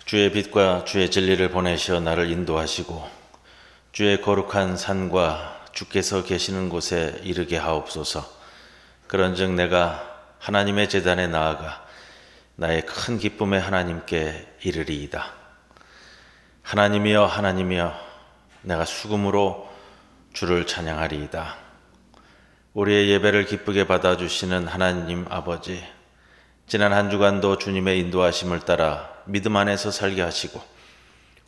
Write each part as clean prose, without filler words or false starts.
주의 빛과 주의 진리를 보내셔 나를 인도하시고 주의 거룩한 산과 주께서 계시는 곳에 이르게 하옵소서. 그런즉 내가 하나님의 제단에 나아가 나의 큰 기쁨의 하나님께 이르리이다. 하나님이여 하나님이여, 내가 수금으로 주를 찬양하리이다. 우리의 예배를 기쁘게 받아주시는 하나님 아버지, 지난 한 주간도 주님의 인도하심을 따라 믿음 안에서 살게 하시고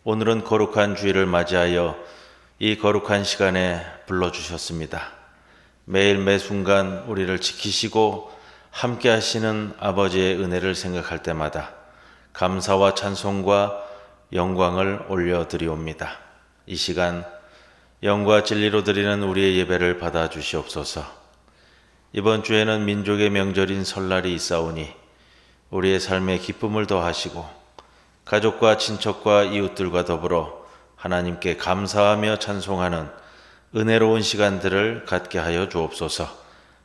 오늘은 거룩한 주일을 맞이하여 이 거룩한 시간에 불러주셨습니다. 매일 매 순간 우리를 지키시고 함께 하시는 아버지의 은혜를 생각할 때마다 감사와 찬송과 영광을 올려드리옵니다. 이 시간 영과 진리로 드리는 우리의 예배를 받아주시옵소서. 이번 주에는 민족의 명절인 설날이 있사오니 우리의 삶에 기쁨을 더하시고 가족과 친척과 이웃들과 더불어 하나님께 감사하며 찬송하는 은혜로운 시간들을 갖게 하여 주옵소서.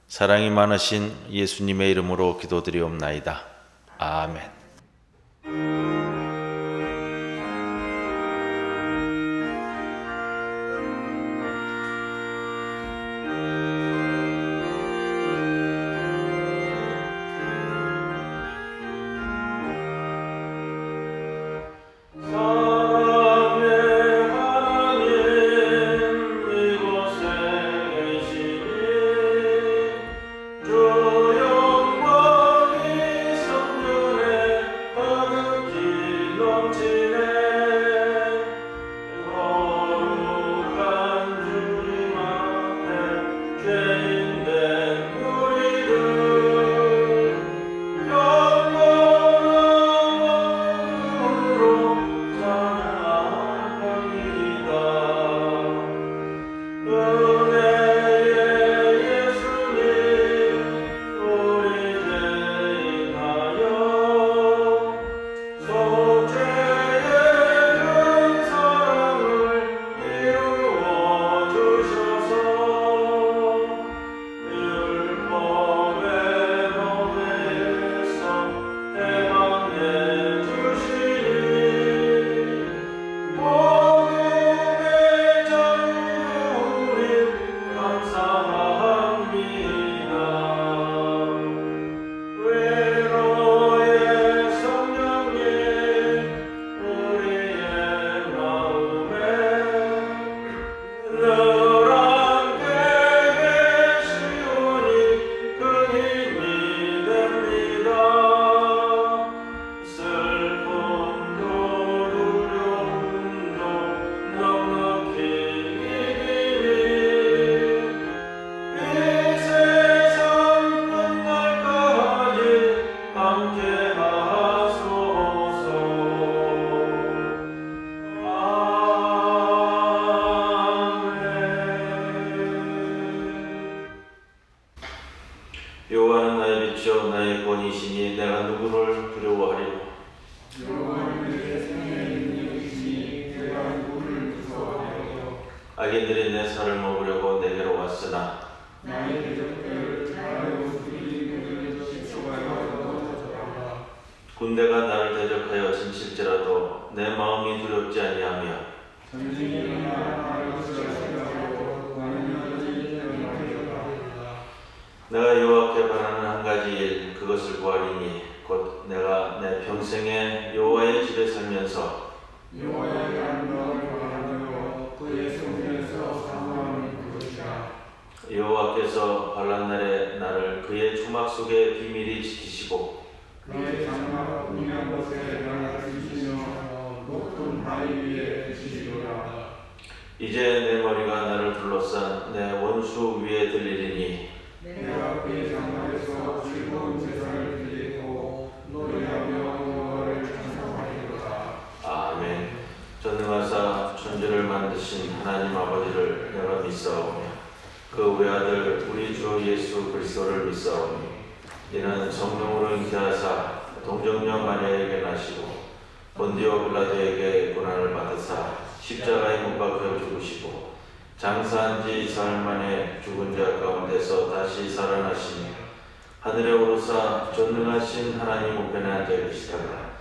사랑이 많으신 예수님의 이름으로 기도드리옵나이다. 아멘. 여호와는 나의 빛이요 나의 권이시니 내가 누구를 두려워하리요. 여호와는 내 생명의 능력이시니 내가 누구를 무서워하리요. 악인들이 내 살을 먹으려고 내게로 왔으나 나의 대적들을 나의 우리들을 지켜하여 넘어져라. 군대가 나를 대적하여 진칠지라도 내 마음이 두렵지 아니하며 전쟁이 일어나 나를 지켜하고 나는 여전히 영원하리라. 내가 여호와께 바라는 한 가지 일, 그것을 구하리니 곧 내가 내 평생에 여호와의 집에 살면서 여호와의 아름다움을 바라며 그의 성전에서 사모하는 그것이라. 여호와께서 환난 날에 나를 그의 조막 속에 비밀히 지키시고 그의 장막 운명 곳에 나를 주시며 높은 바위 위에 지시리라. 이제 내 머리가 나를 둘러싼 내 원수 위에 들리리니 내가 그의 장막에서 즐거운 제사를 드리고 노래하며 여호와를 찬송하리로다. 아멘. 전능하사 천지를 만드신 하나님 아버지를 내가 믿사오며 그 외아들 우리 주 예수 그리스도를 믿사오니 이는 성령으로 잉태하사 동정녀 마리아에게 나시고 본디오 빌라도에게 고난을 받으사 십자가에 못 박혀 죽으시고 장사한 지 사흘 만에 죽은 자 가운데서 다시 살아나시며 하늘에 오르사 전능하신 하나님 우편에 앉아 계시다가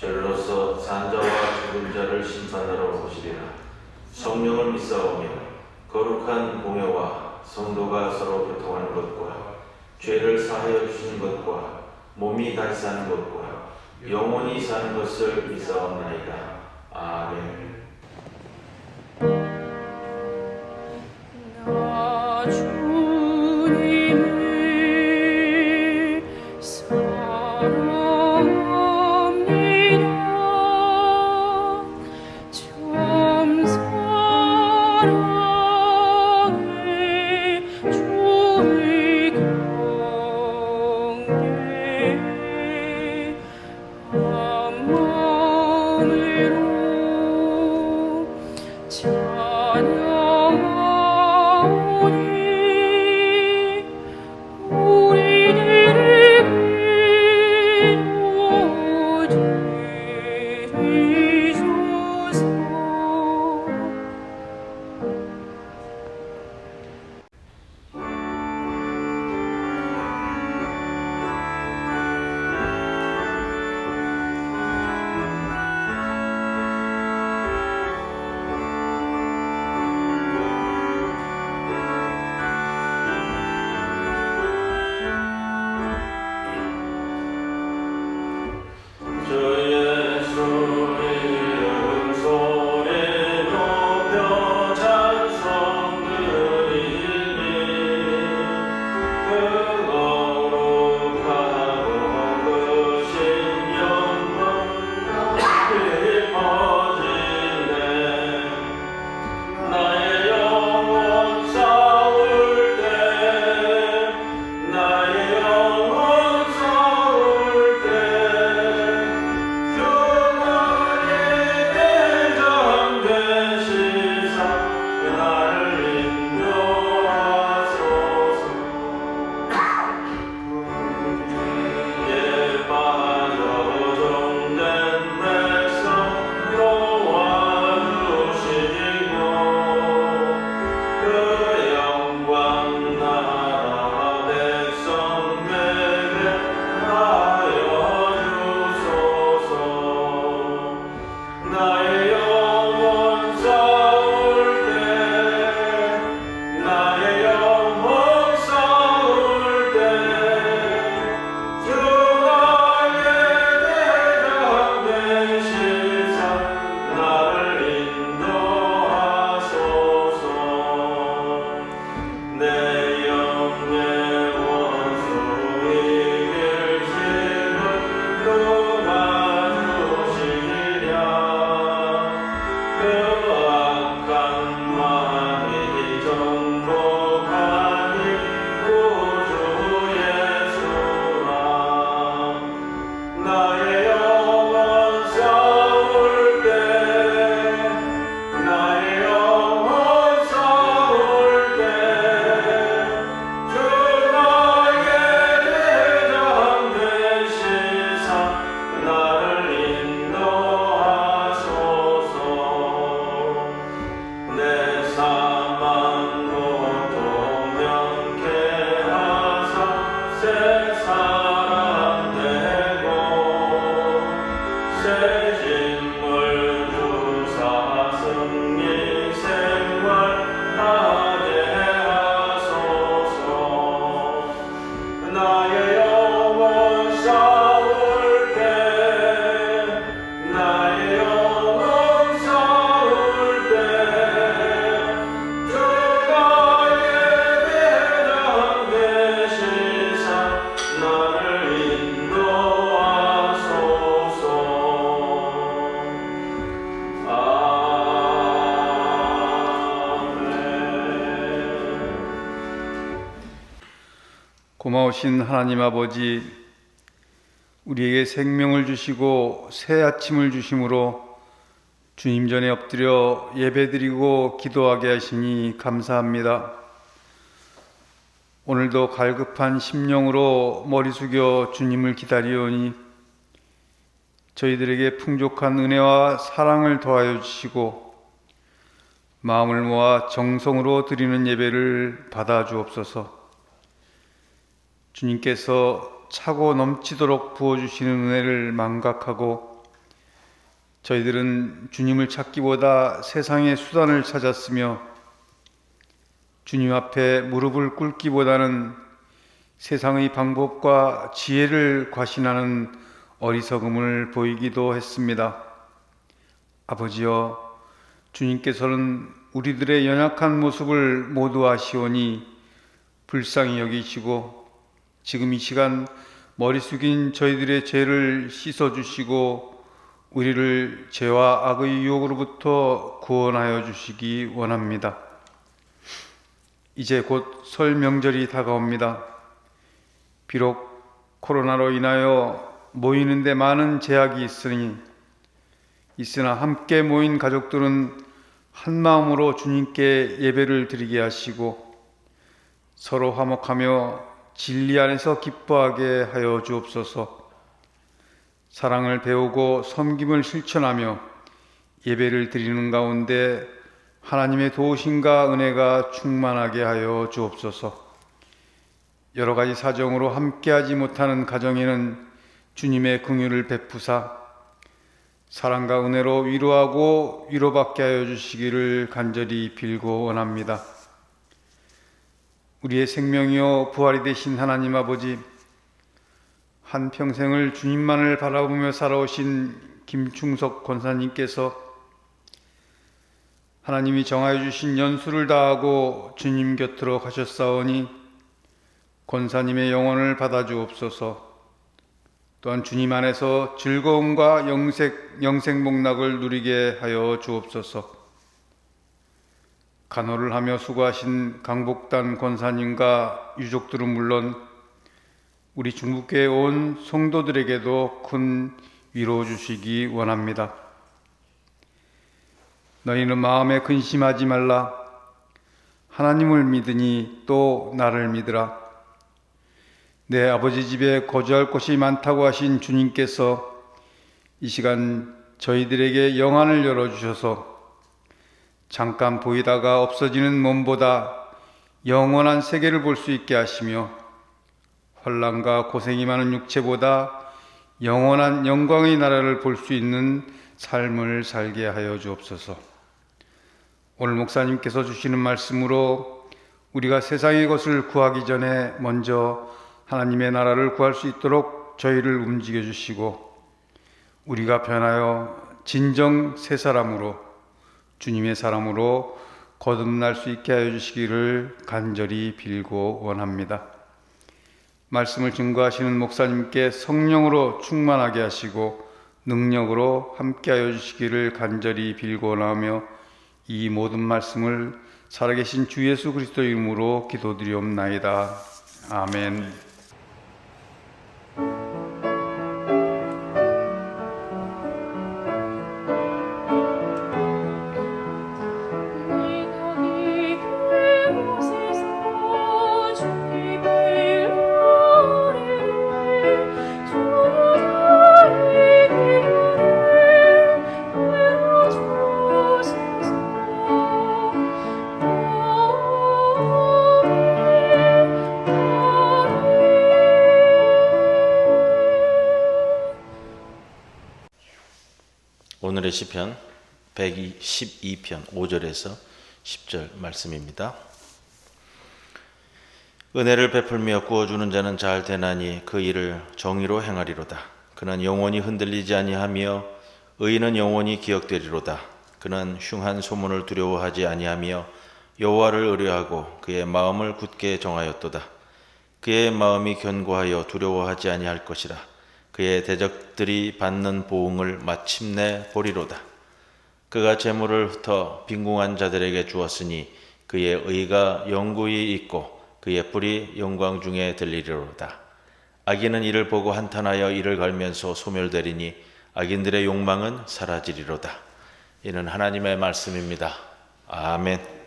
죄로서 산자와 죽은 자를 심판하러 오시리라. 성령을 믿사오며 거룩한 공회와 성도가 서로 교통하는 것과 죄를 사하여 주시는 것과 몸이 다시 사는 것과 영원히 사는 것을 믿사옵나이다. 아멘. 나 주님을 사랑합니다. 참 사랑해 주의 경계 한 마음으로 찬양하오니 우리들을 기도드리소서. 주 예수의 이름 소리 높여 찬송 드리니 그 거룩하고 크신 영광 높이 퍼지네. 나의 영혼 싸울 때 나의 영혼 싸울 때 주 나의 대장 되시사 나를 인도하소서. 예 빠져 종된 백성 도와주시고 그 영광 나라 백성에게 하여 주소서. 나의 영혼 싸울 때 나의 영혼 싸울 때 주 나의 대장 되시사 나를 인도하소서. 내 영의 원수 이길 힘을 누가 주시랴. 그 악한 마음이 정복하니 구주 예수라. 나의 영혼 싸울 때 나의 영혼 싸울 때 주 나의 대장 되시사 나를 인도하소서. 내 사망 고통 명케 하사 새 사람 되고 새 식물 주사 승리 생활하게 하소서. 나의 영혼 싸울 때 나의 영혼 싸울 때 주 나의 대장 되시사 나를 인도하소서. 고마우신 하나님 아버지, 우리에게 생명을 주시고 새 아침을 주심으로 주님 전에 엎드려 예배드리고 기도하게 하시니 감사합니다. 오늘도 갈급한 심령으로 머리 숙여 주님을 기다리오니 저희들에게 풍족한 은혜와 사랑을 더하여 주시고 마음을 모아 정성으로 드리는 예배를 받아 주옵소서. 주님께서 차고 넘치도록 부어주시는 은혜를 망각하고 저희들은 주님을 찾기보다 세상의 수단을 찾았으며 주님 앞에 무릎을 꿇기보다는 세상의 방법과 지혜를 과신하는 어리석음을 보이기도 했습니다. 아버지여, 주님께서는 우리들의 연약한 모습을 모두 아시오니 불쌍히 여기시고 지금 이 시간 머리 숙인 저희들의 죄를 씻어주시고 우리를 죄와 악의 유혹으로부터 구원하여 주시기 원합니다. 이제 곧 설 명절이 다가옵니다. 비록 코로나로 인하여 모이는 데 많은 제약이 있으나 함께 모인 가족들은 한 마음으로 주님께 예배를 드리게 하시고 서로 화목하며 진리 안에서 기뻐하게 하여 주옵소서. 사랑을 배우고 섬김을 실천하며 예배를 드리는 가운데 하나님의 도우심과 은혜가 충만하게 하여 주옵소서. 여러 가지 사정으로 함께하지 못하는 가정에는 주님의 긍휼을 베푸사 사랑과 은혜로 위로하고 위로받게 하여 주시기를 간절히 빌고 원합니다. 우리의 생명이요 부활이 되신 하나님 아버지, 한평생을 주님만을 바라보며 살아오신 김충석 권사님께서 하나님이 정하여 주신 연수를 다하고 주님 곁으로 가셨사오니 권사님의 영혼을 받아주옵소서. 또한 주님 안에서 즐거움과 영생복락을 누리게 하여 주옵소서. 간호를 하며 수고하신 강복단 권사님과 유족들은 물론 우리 중국교회 온 성도들에게도 큰 위로 주시기 원합니다. 너희는 마음에 근심하지 말라. 하나님을 믿으니 또 나를 믿으라. 내 아버지 집에 거주할 곳이 많다고 하신 주님께서 이 시간 저희들에게 영안을 열어주셔서 잠깐 보이다가 없어지는 몸보다 영원한 세계를 볼 수 있게 하시며 환난과 고생이 많은 육체보다 영원한 영광의 나라를 볼 수 있는 삶을 살게 하여 주옵소서. 오늘 목사님께서 주시는 말씀으로 우리가 세상의 것을 구하기 전에 먼저 하나님의 나라를 구할 수 있도록 저희를 움직여 주시고 우리가 변하여 진정 새 사람으로 주님의 사람으로 거듭날 수 있게 하여 주시기를 간절히 빌고 원합니다. 말씀을 증거하시는 목사님께 성령으로 충만하게 하시고 능력으로 함께하여 주시기를 간절히 빌고 원하며 이 모든 말씀을 살아계신 주 예수 그리스도 이름으로 기도드리옵나이다. 아멘. 오늘의 시편 112편 5절에서 10절 말씀입니다. 은혜를 베풀며 구워주는 자는 잘 되나니 그 일을 정의로 행하리로다. 그는 영원히 흔들리지 아니하며 의인은 영원히 기억되리로다. 그는 흉한 소문을 두려워하지 아니하며 여호와를 의뢰하고 그의 마음을 굳게 정하였도다. 그의 마음이 견고하여 두려워하지 아니할 것이라. 그의 대적들이 받는 보응을 마침내 보리로다. 그가 재물을 흩어 빈궁한 자들에게 주었으니 그의 의가 영구히 있고 그의 뿔이 영광 중에 들리리로다. 악인은 이를 보고 한탄하여 이를 갈면서 소멸되리니 악인들의 욕망은 사라지리로다. 이는 하나님의 말씀입니다. 아멘.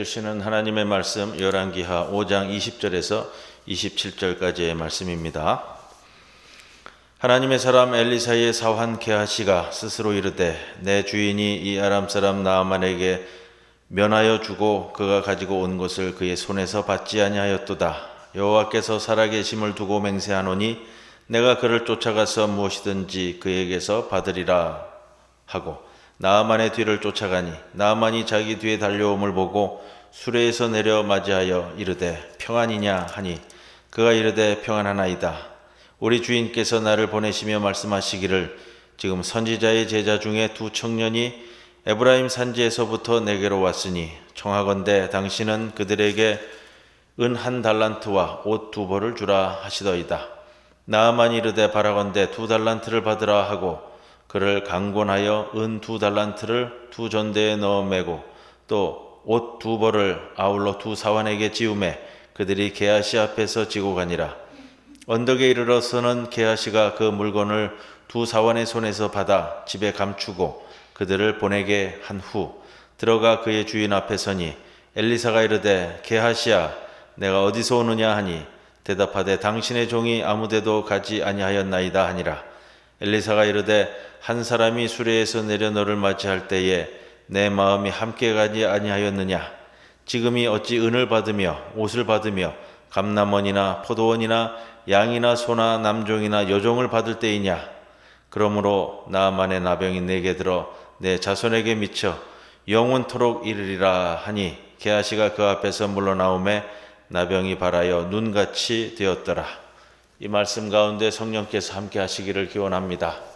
주시는 하나님의 말씀 열왕기하 5장 20절에서 27절까지의 말씀입니다. 하나님의 사람 엘리사의 사환 게하시가 스스로 이르되 내 주인이 이 아람 사람 나아만에게 면하여 주고 그가 가지고 온 것을 그의 손에서 받지 아니하였도다. 여호와께서 살아계심을 두고 맹세하노니 내가 그를 쫓아가서 무엇이든지 그에게서 받으리라 하고 나아만의 뒤를 쫓아가니 나아만이 자기 뒤에 달려옴을 보고 수레에서 내려 맞이하여 이르되 평안이냐 하니 그가 이르되 평안하나이다. 우리 주인께서 나를 보내시며 말씀하시기를 지금 선지자의 제자 중에 두 청년이 에브라임 산지에서부터 내게로 왔으니 청하건대 당신은 그들에게 은 1달란트와 옷 2벌을 주라 하시더이다. 나아만이 이르되 바라건대 2달란트를 받으라 하고 그를 강권하여 은 2달란트를 2전대에 넣어 매고 또 옷 2벌을 아울러 2사환에게 지우매 그들이 게하시 앞에서 지고 가니라. 언덕에 이르러서는 게하시가 그 물건을 2사환의 손에서 받아 집에 감추고 그들을 보내게 한 후 들어가 그의 주인 앞에 서니 엘리사가 이르되 게하시야 내가 어디서 오느냐 하니 대답하되 당신의 종이 아무데도 가지 아니하였나이다 하니라. 엘리사가 이르되 한 사람이 수레에서 내려 너를 맞이할 때에 내 마음이 함께 가지 아니하였느냐. 지금이 어찌 은을 받으며 옷을 받으며 감남원이나 포도원이나 양이나 소나 남종이나 여종을 받을 때이냐. 그러므로 나아만의 나병이 내게 들어 내 자손에게 미쳐 영원토록 이르리라 하니 게하시가 그 앞에서 물러나오매 나병이 발하여 눈같이 되었더라. 이 말씀 가운데 성령께서 함께 하시기를 기원합니다.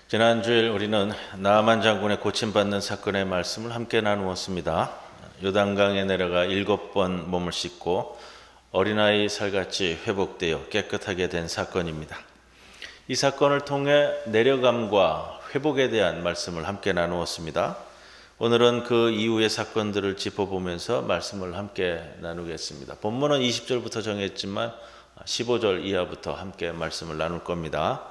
지난 주일 우리는 나아만 장군의 고침받는 사건의 말씀을 함께 나누었습니다. 요단강에 내려가 7번 몸을 씻고 어린아이 살같이 회복되어 깨끗하게 된 사건입니다. 이 사건을 통해 내려감과 회복에 대한 말씀을 함께 나누었습니다. 오늘은 그 이후의 사건들을 짚어보면서 말씀을 함께 나누겠습니다. 본문은 20절부터 정했지만 15절 이하부터 함께 말씀을 나눌 겁니다.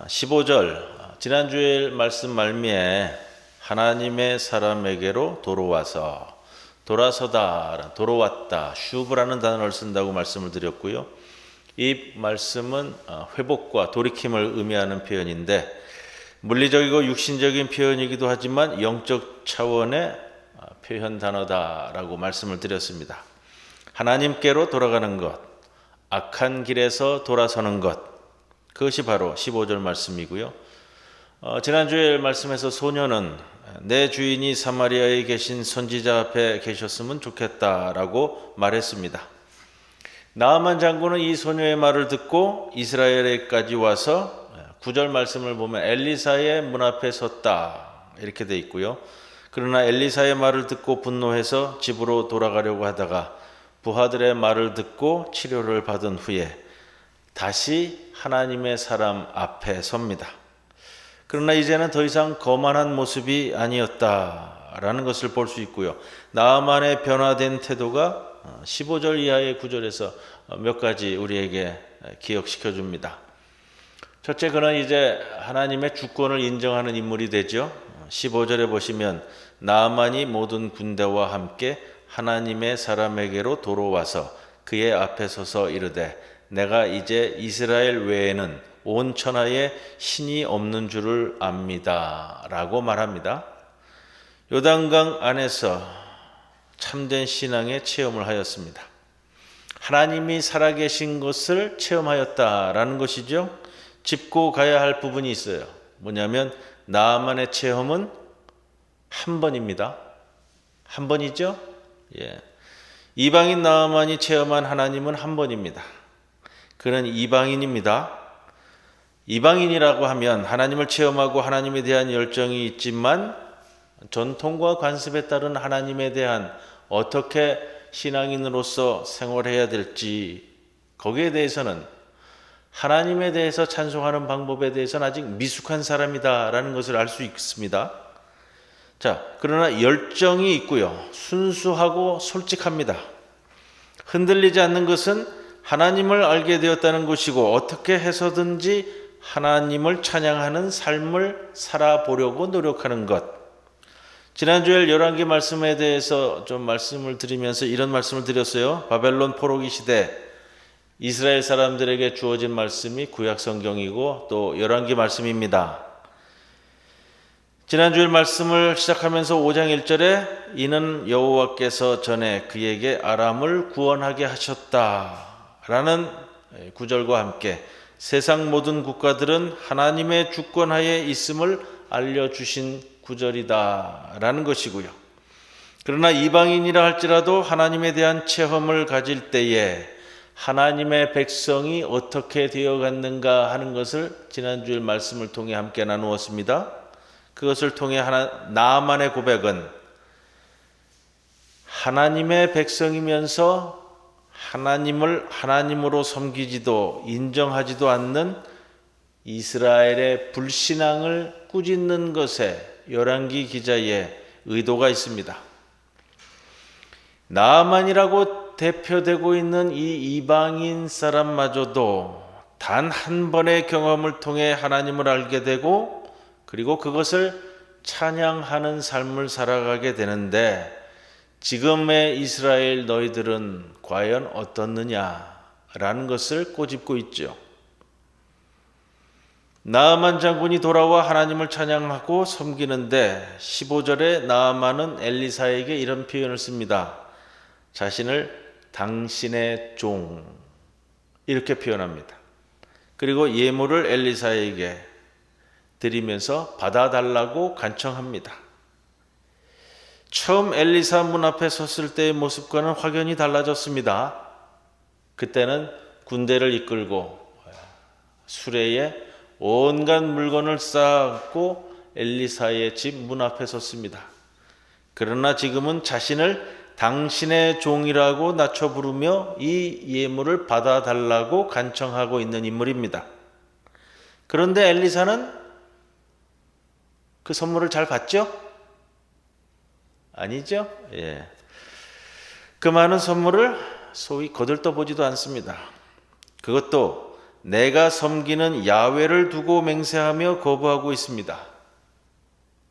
15절, 지난주일 말씀 말미에 하나님의 사람에게로 돌아서다, 돌아왔다, 슈브라는 단어를 쓴다고 말씀을 드렸고요. 이 말씀은 회복과 돌이킴을 의미하는 표현인데 물리적이고 육신적인 표현이기도 하지만 영적 차원의 표현 단어다라고 말씀을 드렸습니다. 하나님께로 돌아가는 것, 악한 길에서 돌아서는 것, 그것이 바로 15절 말씀이고요. 지난주에 말씀에서 소녀는 내 주인이 사마리아에 계신 선지자 앞에 계셨으면 좋겠다라고 말했습니다. 나아만 장군은 이 소녀의 말을 듣고 이스라엘에까지 와서 9절 말씀을 보면 엘리사의 문 앞에 섰다 이렇게 돼 있고요. 그러나 엘리사의 말을 듣고 분노해서 집으로 돌아가려고 하다가 부하들의 말을 듣고 치료를 받은 후에 다시 하나님의 사람 앞에 섭니다. 그러나 이제는 더 이상 거만한 모습이 아니었다라는 것을 볼 수 있고요. 나아만의 변화된 태도가 15절 이하의 구절에서 몇 가지 우리에게 기억시켜 줍니다. 첫째, 그는 이제 하나님의 주권을 인정하는 인물이 되죠. 15절에 보시면 나아만이 모든 군대와 함께 하나님의 사람에게로 돌아와서 그의 앞에 서서 이르되 내가 이제 이스라엘 외에는 온 천하에 신이 없는 줄을 압니다 라고 말합니다. 요단강 안에서 참된 신앙의 체험을 하였습니다. 하나님이 살아계신 것을 체험하였다라는 것이죠. 짚고 가야 할 부분이 있어요. 뭐냐면 나아만의 체험은 한 번입니다. 한 번이죠. 이방인 나아만이 체험한 하나님은 한 번입니다. 그는 이방인입니다. 이방인이라고 하면 하나님을 체험하고 하나님에 대한 열정이 있지만 전통과 관습에 따른 하나님에 대한 어떻게 신앙인으로서 생활해야 될지 거기에 대해서는 하나님에 대해서 찬송하는 방법에 대해서는 아직 미숙한 사람이다라는 것을 알 수 있습니다. 자, 그러나 열정이 있고요. 순수하고 솔직합니다. 흔들리지 않는 것은 하나님을 알게 되었다는 것이고 어떻게 해서든지 하나님을 찬양하는 삶을 살아보려고 노력하는 것. 지난주에 열왕기 말씀에 대해서 좀 말씀을 드리면서 이런 말씀을 드렸어요. 바벨론 포로기 시대 이스라엘 사람들에게 주어진 말씀이 구약 성경이고 또 열왕기 말씀입니다. 지난주일 말씀을 시작하면서 5장 1절에 이는 여호와께서 전에 그에게 아람을 구원하게 하셨다라는 구절과 함께 세상 모든 국가들은 하나님의 주권하에 있음을 알려주신 구절이다라는 것이고요. 그러나 이방인이라 할지라도 하나님에 대한 체험을 가질 때에 하나님의 백성이 어떻게 되어갔는가 하는 것을 지난주일 말씀을 통해 함께 나누었습니다. 그것을 통해 나아만의 고백은 하나님의 백성이면서 하나님을 하나님으로 섬기지도 인정하지도 않는 이스라엘의 불신앙을 꾸짖는 것에 열왕기 기자의 의도가 있습니다. 나아만이라고 대표되고 있는 이 이방인 사람마저도 단 한 번의 경험을 통해 하나님을 알게 되고 그리고 그것을 찬양하는 삶을 살아가게 되는데 지금의 이스라엘 너희들은 과연 어떻느냐라는 것을 꼬집고 있죠. 나아만 장군이 돌아와 하나님을 찬양하고 섬기는데 15절에 나아만은 엘리사에게 이런 표현을 씁니다. 자신을 당신의 종 이렇게 표현합니다. 그리고 예물을 엘리사에게 드리면서 받아달라고 간청합니다. 처음 엘리사 문 앞에 섰을 때의 모습과는 확연히 달라졌습니다. 그때는 군대를 이끌고 수레에 온갖 물건을 쌓고 엘리사의 집 문 앞에 섰습니다. 그러나 지금은 자신을 당신의 종이라고 낮춰 부르며 이 예물을 받아달라고 간청하고 있는 인물입니다. 그런데 엘리사는 그 선물을 잘 받죠? 아니죠? 예. 그 많은 선물을 소위 거들떠보지도 않습니다. 그것도 내가 섬기는 야훼를 두고 맹세하며 거부하고 있습니다.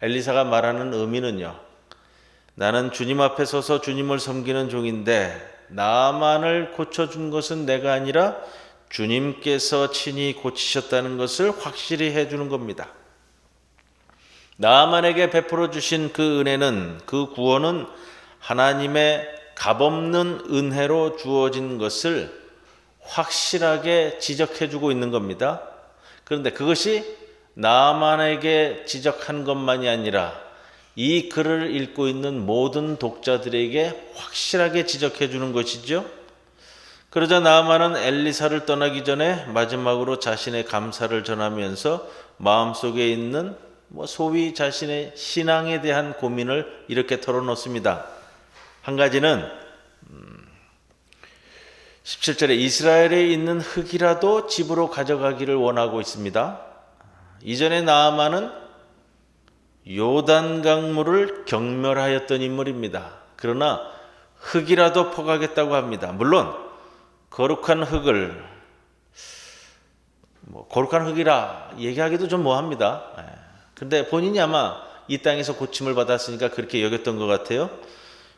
엘리사가 말하는 의미는요, 나는 주님 앞에 서서 주님을 섬기는 종인데 나만을 고쳐준 것은 내가 아니라 주님께서 친히 고치셨다는 것을 확실히 해주는 겁니다. 나만에게 베풀어 주신 그 은혜는, 그 구원은 하나님의 값없는 은혜로 주어진 것을 확실하게 지적해주고 있는 겁니다. 그런데 그것이 나만에게 지적한 것만이 아니라 이 글을 읽고 있는 모든 독자들에게 확실하게 지적해주는 것이죠. 그러자 나아만은 엘리사를 떠나기 전에 마지막으로 자신의 감사를 전하면서 마음속에 있는 소위 자신의 신앙에 대한 고민을 이렇게 털어놓습니다. 한 가지는 17절에 이스라엘에 있는 흙이라도 집으로 가져가기를 원하고 있습니다. 이전에 나아만은 요단강물을 경멸하였던 인물입니다. 그러나 흙이라도 퍼가겠다고 합니다. 물론 거룩한 흙을 거룩한 흙이라 얘기하기도 좀 뭐합니다. 그런데 본인이 아마 이 땅에서 고침을 받았으니까 그렇게 여겼던 것 같아요.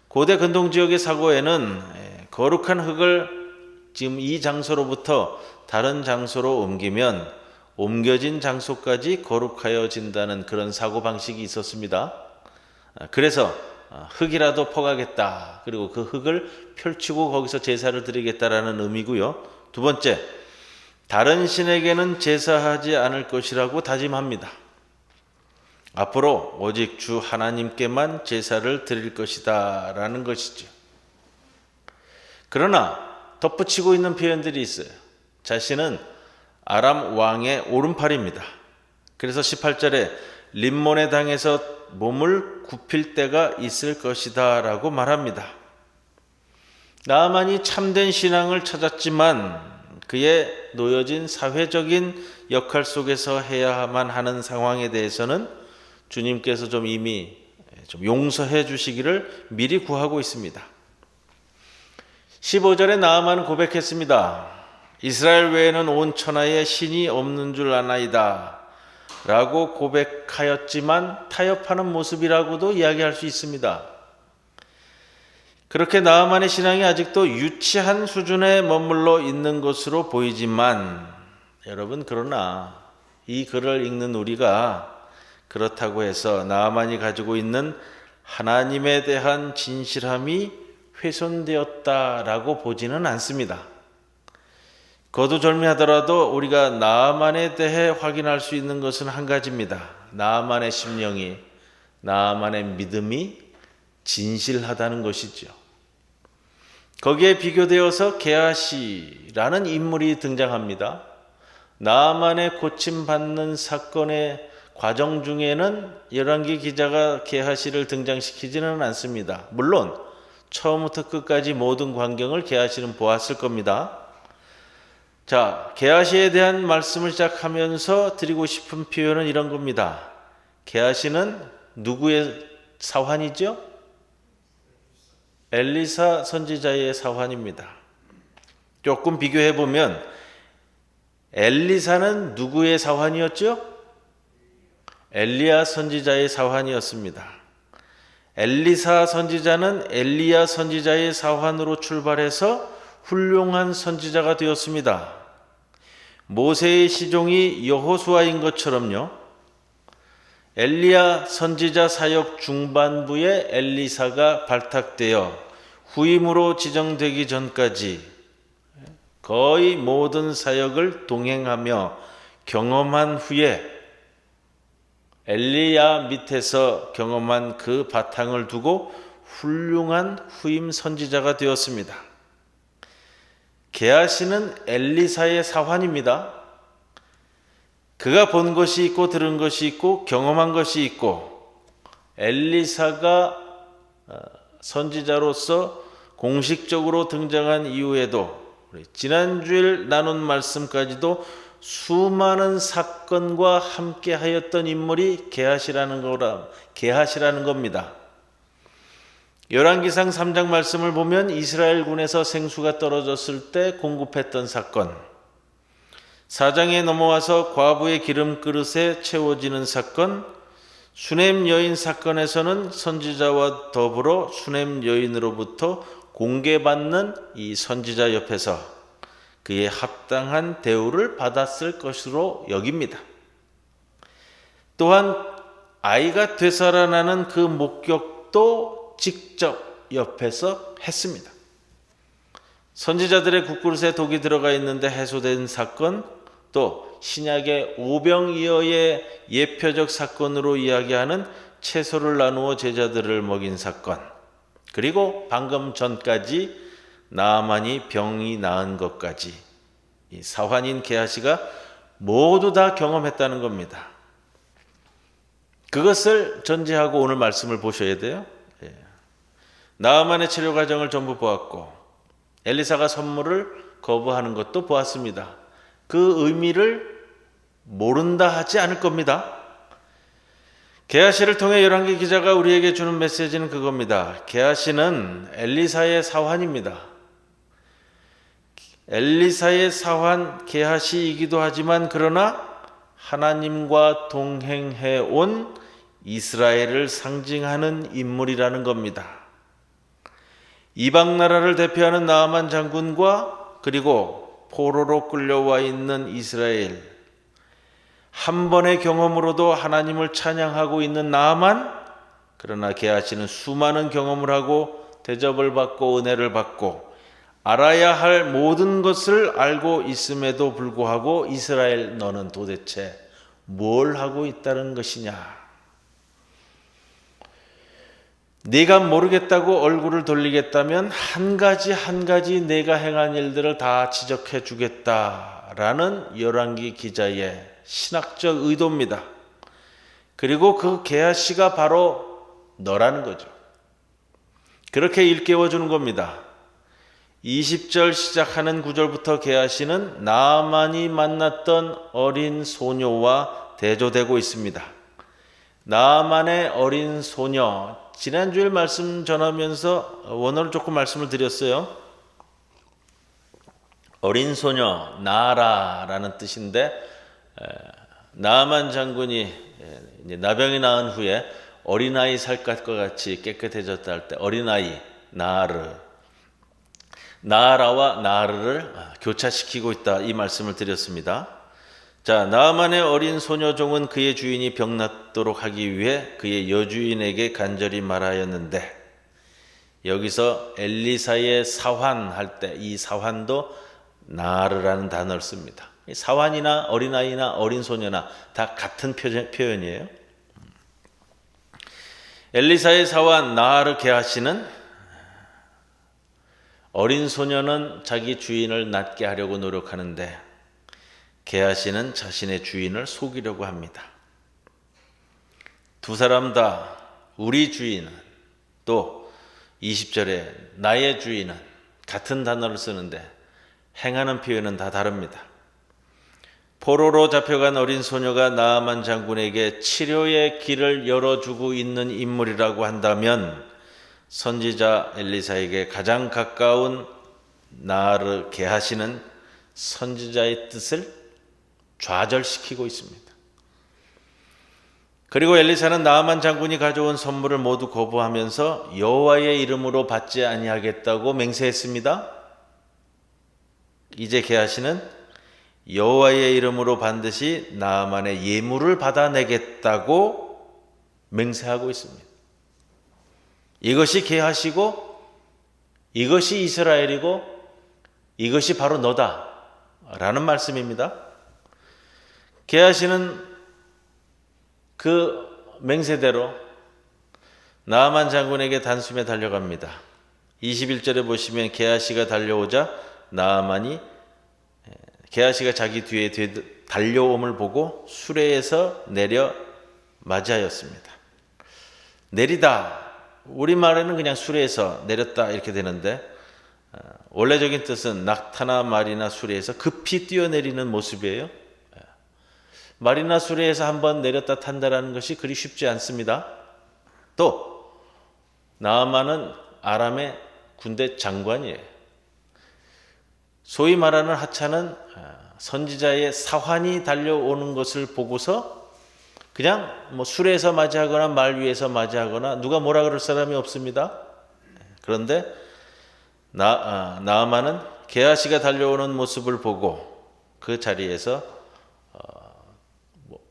고대 근동지역의 사고에는 거룩한 흙을 지금 이 장소로부터 다른 장소로 옮기면 옮겨진 장소까지 거룩하여진다는 그런 사고방식이 있었습니다. 그래서 흙이라도 퍼가겠다. 그리고 그 흙을 펼치고 거기서 제사를 드리겠다라는 의미고요. 두 번째, 다른 신에게는 제사하지 않을 것이라고 다짐합니다. 앞으로 오직 주 하나님께만 제사를 드릴 것이다 라는 것이죠. 그러나 덧붙이고 있는 표현들이 있어요. 자신은 아람 왕의 오른팔입니다. 그래서 18절에 림몬의 당에서 몸을 굽힐 때가 있을 것이다 라고 말합니다. 나아만이 참된 신앙을 찾았지만 그의 놓여진 사회적인 역할 속에서 해야만 하는 상황에 대해서는 주님께서 이미 용서해 주시기를 미리 구하고 있습니다. 15절에 나아만은 고백했습니다. 이스라엘 외에는 온 천하에 신이 없는 줄 아나이다 라고 고백하였지만 타협하는 모습이라고도 이야기할 수 있습니다. 그렇게 나아만의 신앙이 아직도 유치한 수준에 머물러 있는 것으로 보이지만 여러분, 그러나 이 글을 읽는 우리가 그렇다고 해서 나아만이 가지고 있는 하나님에 대한 진실함이 훼손되었다라고 보지는 않습니다. 거두절미하더라도 우리가 나아만에 대해 확인할 수 있는 것은 한 가지입니다. 나아만의 심령이, 나아만의 믿음이 진실하다는 것이죠. 거기에 비교되어서 게하시라는 인물이 등장합니다. 나아만의 고침받는 사건의 과정 중에는 열왕기 기자가 게하시를 등장시키지는 않습니다. 물론 처음부터 끝까지 모든 광경을 게하시는 보았을 겁니다. 자, 게하시에 대한 말씀을 시작하면서 드리고 싶은 표현은 이런 겁니다. 게하시는 누구의 사환이죠? 엘리사 선지자의 사환입니다. 조금 비교해 보면 엘리사는 누구의 사환이었죠? 엘리야 선지자의 사환이었습니다. 엘리사 선지자는 엘리야 선지자의 사환으로 출발해서 훌륭한 선지자가 되었습니다. 모세의 시종이 여호수아인 것처럼요. 엘리야 선지자 사역 중반부에 엘리사가 발탁되어 후임으로 지정되기 전까지 거의 모든 사역을 동행하며 경험한 후에 엘리야 밑에서 경험한 그 바탕을 두고 훌륭한 후임 선지자가 되었습니다. 게하시는 엘리사의 사환입니다. 그가 본 것이 있고 들은 것이 있고 경험한 것이 있고 엘리사가 선지자로서 공식적으로 등장한 이후에도 지난주일 나눈 말씀까지도 수많은 사건과 함께 하였던 인물이 게하시라는 겁니다. 열왕기상 3장 말씀을 보면 이스라엘군에서 생수가 떨어졌을 때 공급했던 사건, 4장에 넘어와서 과부의 기름그릇에 채워지는 사건, 수넴 여인 사건에서는 선지자와 더불어 수넴 여인으로부터 공개받는 이 선지자 옆에서 그의 합당한 대우를 받았을 것으로 여깁니다. 또한 아이가 되살아나는 그 목격도 직접 옆에서 했습니다. 선지자들의 국그릇에 독이 들어가 있는데 해소된 사건, 또 신약의 오병이어의 예표적 사건으로 이야기하는 채소를 나누어 제자들을 먹인 사건, 그리고 방금 전까지 나아만이 병이 나은 것까지 이 사환인 게하시가 모두 다 경험했다는 겁니다. 그것을 전제하고 오늘 말씀을 보셔야 돼요. 나아만의 치료 과정을 전부 보았고 엘리사가 선물을 거부하는 것도 보았습니다. 그 의미를 모른다 하지 않을 겁니다. 게하시를 통해 열왕기 기자가 우리에게 주는 메시지는 그겁니다. 게하시는 엘리사의 사환입니다. 엘리사의 사환 게하시이기도 하지만 그러나 하나님과 동행해 온 이스라엘을 상징하는 인물이라는 겁니다. 이방 나라를 대표하는 나아만 장군과 그리고 포로로 끌려와 있는 이스라엘, 한 번의 경험으로도 하나님을 찬양하고 있는 나아만, 그러나 게하시는 수많은 경험을 하고 대접을 받고 은혜를 받고 알아야 할 모든 것을 알고 있음에도 불구하고 이스라엘 너는 도대체 뭘 하고 있다는 것이냐? 네가 모르겠다고 얼굴을 돌리겠다면 한 가지 내가 행한 일들을 다 지적해 주겠다라는 열왕기 기자의 신학적 의도입니다. 그리고 그 게하시가 바로 너라는 거죠. 그렇게 일깨워 주는 겁니다. 20절 시작하는 구절부터 게하시는 나아만이 만났던 어린 소녀와 대조되고 있습니다. 나아만의 어린 소녀, 지난주일 말씀 전하면서 원어를 조금 말씀을 드렸어요. 어린 소녀, 나아라라는 뜻인데 나아만 장군이 나병이 나은 후에 어린아이 살갗과 같이 깨끗해졌다 할 때 어린아이, 나아라와 나르를 교차시키고 있다, 이 말씀을 드렸습니다. 자, 나아만의 어린 소녀종은 그의 주인이 병낫도록 하기 위해 그의 여주인에게 간절히 말하였는데, 여기서 엘리사의 사환 할 때 이 사환도 나르라는 단어를 씁니다. 사환이나 어린아이나 어린 소녀나 다 같은 표현이에요. 엘리사의 사환 나르 게하시는 어린 소녀는 자기 주인을 낫게 하려고 노력하는데 게하시는 자신의 주인을 속이려고 합니다. 두 사람 다 우리 주인은, 또 20절에 나의 주인은 같은 단어를 쓰는데 행하는 표현은 다 다릅니다. 포로로 잡혀간 어린 소녀가 나아만 장군에게 치료의 길을 열어주고 있는 인물이라고 한다면 선지자 엘리사에게 가장 가까운 나르 게하시는 선지자의 뜻을 좌절시키고 있습니다. 그리고 엘리사는 나아만 장군이 가져온 선물을 모두 거부하면서 여호와의 이름으로 받지 아니하겠다고 맹세했습니다. 이제 게하시는 여호와의 이름으로 반드시 나아만의 예물을 받아내겠다고 맹세하고 있습니다. 이것이 게하시고 이것이 이스라엘이고 이것이 바로 너다 라는 말씀입니다. 게하시는 그 맹세대로 나아만 장군에게 단숨에 달려갑니다. 21절에 보시면 게하시가 달려오자 나아만이 게하시가 자기 뒤에 달려옴을 보고 수레에서 내려 맞이하였습니다. 내리다, 우리말에는 그냥 수레에서 내렸다 이렇게 되는데 원래적인 뜻은 낙타나 말이나 수레에서 급히 뛰어내리는 모습이에요. 말이나 수레에서 한번 내렸다 탄다라는 것이 그리 쉽지 않습니다. 또 나아만은 아람의 군대 장관이에요. 소위 말하는 하찮은 선지자의 사환이 달려오는 것을 보고서 그냥 수레에서 맞이하거나 말 위에서 맞이하거나 누가 뭐라 그럴 사람이 없습니다. 그런데 나아만은 게하시가 달려오는 모습을 보고 그 자리에서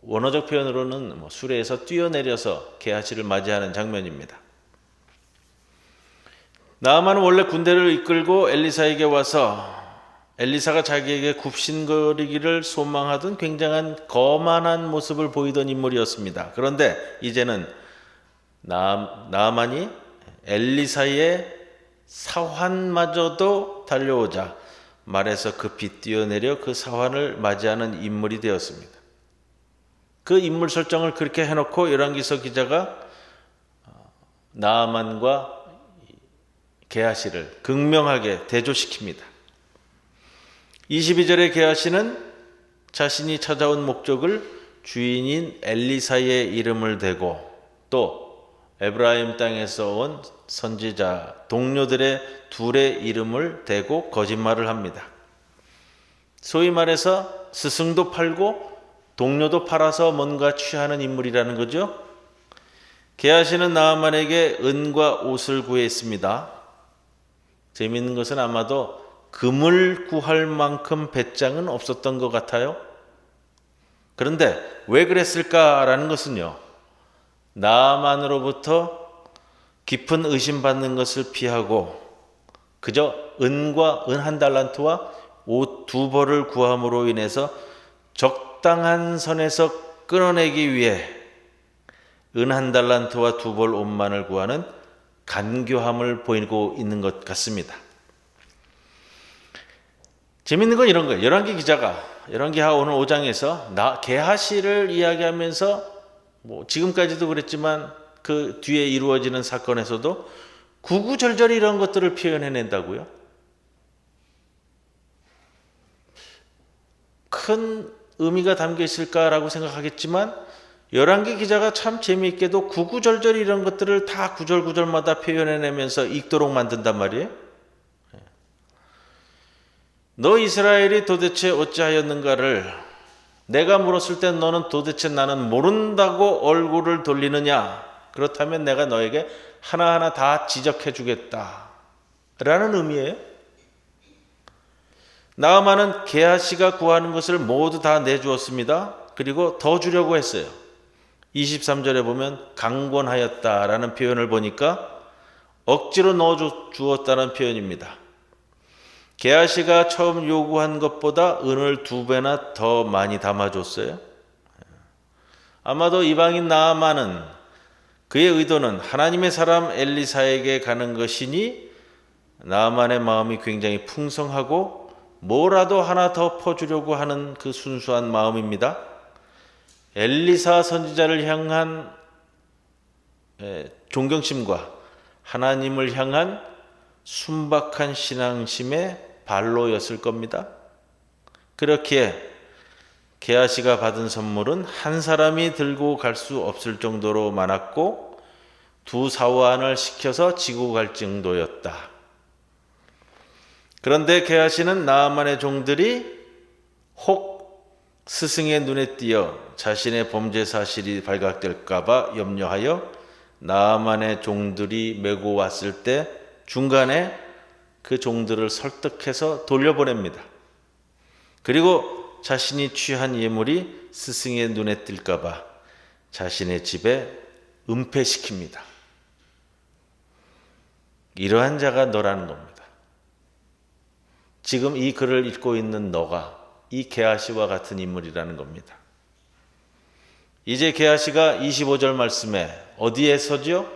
원어적 표현으로는 수레에서 뛰어내려서 게하시를 맞이하는 장면입니다. 나아만은 원래 군대를 이끌고 엘리사에게 와서 엘리사가 자기에게 굽신거리기를 소망하던 굉장한 거만한 모습을 보이던 인물이었습니다. 그런데 이제는 나아만이 엘리사의 사환마저도 달려오자 말에서 급히 뛰어내려 그 사환을 맞이하는 인물이 되었습니다. 그 인물 설정을 그렇게 해놓고 열왕기서 기자가 나아만과 게하시를 극명하게 대조시킵니다. 22절에 게하시는 자신이 찾아온 목적을 주인인 엘리사의 이름을 대고 또 에브라임 땅에서 온 선지자 동료들의 둘의 이름을 대고 거짓말을 합니다. 소위 말해서 스승도 팔고 동료도 팔아서 뭔가 취하는 인물이라는 거죠. 게하시는 나아만에게 은과 옷을 구했습니다. 재미있는 것은 아마도 금을 구할 만큼 배짱은 없었던 것 같아요. 그런데 왜 그랬을까라는 것은요, 나아만으로부터 깊은 의심받는 것을 피하고 그저 은 한 달란트와 옷 2벌을 구함으로 인해서 적당한 선에서 끊어내기 위해 은 한 달란트와 2벌 옷만을 구하는 간교함을 보이고 있는 것 같습니다. 재밌는 건 이런 거예요. 열왕기 기자가 열왕기하 오늘 5장에서 게하시를 이야기하면서 지금까지도 그랬지만 그 뒤에 이루어지는 사건에서도 구구절절히 이런 것들을 표현해낸다고요. 큰 의미가 담겨 있을까라고 생각하겠지만 열왕기 기자가 참 재미있게도 구구절절히 이런 것들을 다 구절구절마다 표현해내면서 읽도록 만든단 말이에요. 너 이스라엘이 도대체 어찌하였는가를 내가 물었을 때 너는 도대체 나는 모른다고 얼굴을 돌리느냐? 그렇다면 내가 너에게 하나하나 다 지적해 주겠다 라는 의미예요. 나아만은 게하시가 구하는 것을 모두 다 내주었습니다. 그리고 더 주려고 했어요. 23절에 보면 강권하였다라는 표현을 보니까 억지로 넣어주었다는 표현입니다. 게하시가 처음 요구한 것보다 은을 2배나 더 많이 담아줬어요. 아마도 이방인 나아만은 그의 의도는 하나님의 사람 엘리사에게 가는 것이니 나아만의 마음이 굉장히 풍성하고 뭐라도 하나 더 퍼주려고 하는 그 순수한 마음입니다. 엘리사 선지자를 향한 존경심과 하나님을 향한 순박한 신앙심의 발로였을 겁니다. 그렇기에 게하시가 받은 선물은 한 사람이 들고 갈 수 없을 정도로 많았고 2 사환을 시켜서 지고 갈 정도였다. 그런데 게하시는 나아만의 종들이 혹 스승의 눈에 띄어 자신의 범죄 사실이 발각될까 봐 염려하여 나아만의 종들이 메고 왔을 때 중간에 그 종들을 설득해서 돌려보냅니다. 그리고 자신이 취한 예물이 스승의 눈에 띌까 봐 자신의 집에 은폐시킵니다. 이러한 자가 너라는 겁니다. 지금 이 글을 읽고 있는 너가 이 게하시와 같은 인물이라는 겁니다. 이제 게하시가 25절 말씀에 어디에 서죠?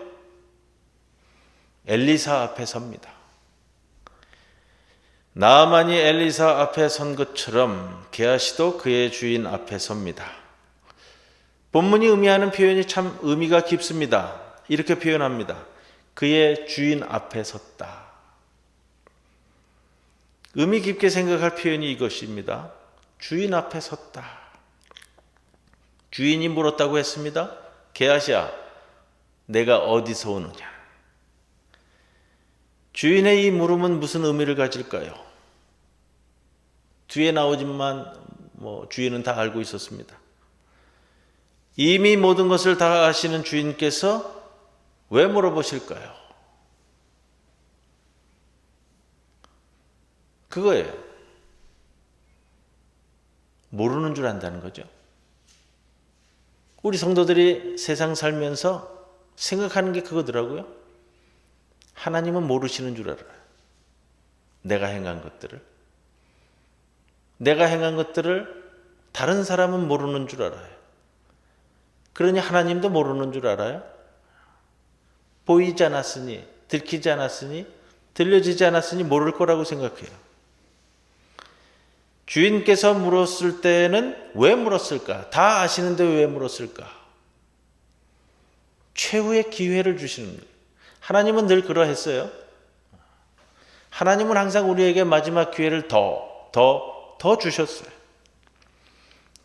엘리사 앞에 섭니다. 나아만이 엘리사 앞에 선 것처럼 게하시도 그의 주인 앞에 섭니다. 본문이 의미하는 표현이 참 의미가 깊습니다. 이렇게 표현합니다. 그의 주인 앞에 섰다. 의미 깊게 생각할 표현이 이것입니다. 주인 앞에 섰다. 주인이 물었다고 했습니다. 게하시야, 내가 어디서 오느냐? 주인의 이 물음은 무슨 의미를 가질까요? 뒤에 나오지만 주인은 다 알고 있었습니다. 이미 모든 것을 다 아시는 주인께서 왜 물어보실까요? 그거예요. 모르는 줄 안다는 거죠. 우리 성도들이 세상 살면서 생각하는 게 그거더라고요. 하나님은 모르시는 줄 알아요. 내가 행한 것들을. 내가 행한 것들을 다른 사람은 모르는 줄 알아요. 그러니 하나님도 모르는 줄 알아요. 보이지 않았으니, 들키지 않았으니, 들려지지 않았으니 모를 거라고 생각해요. 주인께서 물었을 때는 왜 물었을까? 다 아시는데 왜 물었을까? 최후의 기회를 주시는 거예요. 하나님은 늘 그러했어요. 하나님은 항상 우리에게 마지막 기회를 더 주셨어요.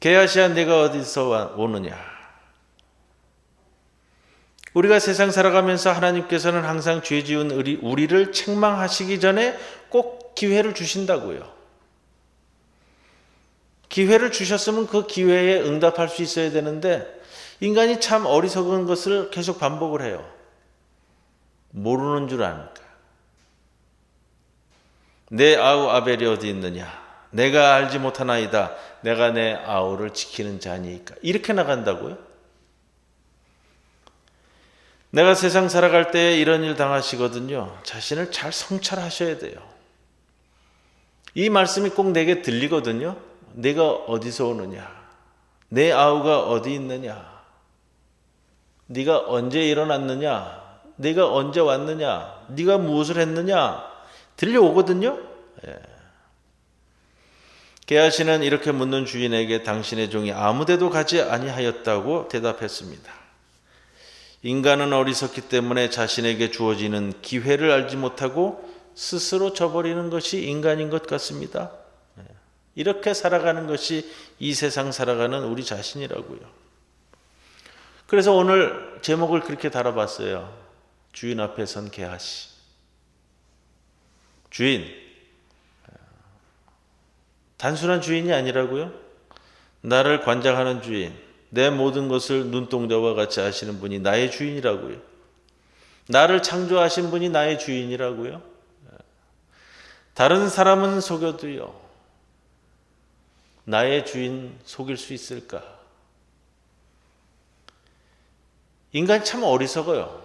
게하시야, 내가 어디서 오느냐? 우리가 세상 살아가면서 하나님께서는 항상 죄 지은 우리를 책망하시기 전에 꼭 기회를 주신다고요. 기회를 주셨으면 그 기회에 응답할 수 있어야 되는데 인간이 참 어리석은 것을 계속 반복을 해요. 모르는 줄 아니까. 내 아우 아벨이 어디 있느냐? 내가 알지 못하나이다. 내가 내 아우를 지키는 자니까. 이렇게 나간다고요? 내가 세상 살아갈 때 이런 일 당하시거든요. 자신을 잘 성찰하셔야 돼요. 이 말씀이 꼭 내게 들리거든요. 내가 어디서 오느냐? 내 아우가 어디 있느냐? 네가 언제 일어났느냐? 네가 언제 왔느냐? 네가 무엇을 했느냐? 들려오거든요. 게하시는 이렇게 묻는 주인에게 당신의 종이 아무데도 가지 아니하였다고 대답했습니다. 인간은 어리석기 때문에 자신에게 주어지는 기회를 알지 못하고 스스로 저버리는 것이 인간인 것 같습니다. 이렇게 살아가는 것이 이 세상 살아가는 우리 자신이라고요. 그래서 오늘 제목을 그렇게 달아봤어요. 주인 앞에 선 게하시. 주인. 단순한 주인이 아니라고요. 나를 관장하는 주인. 내 모든 것을 눈동자와 같이 아시는 분이 나의 주인이라고요. 나를 창조하신 분이 나의 주인이라고요. 다른 사람은 속여도요. 나의 주인 속일 수 있을까? 인간이 참 어리석어요.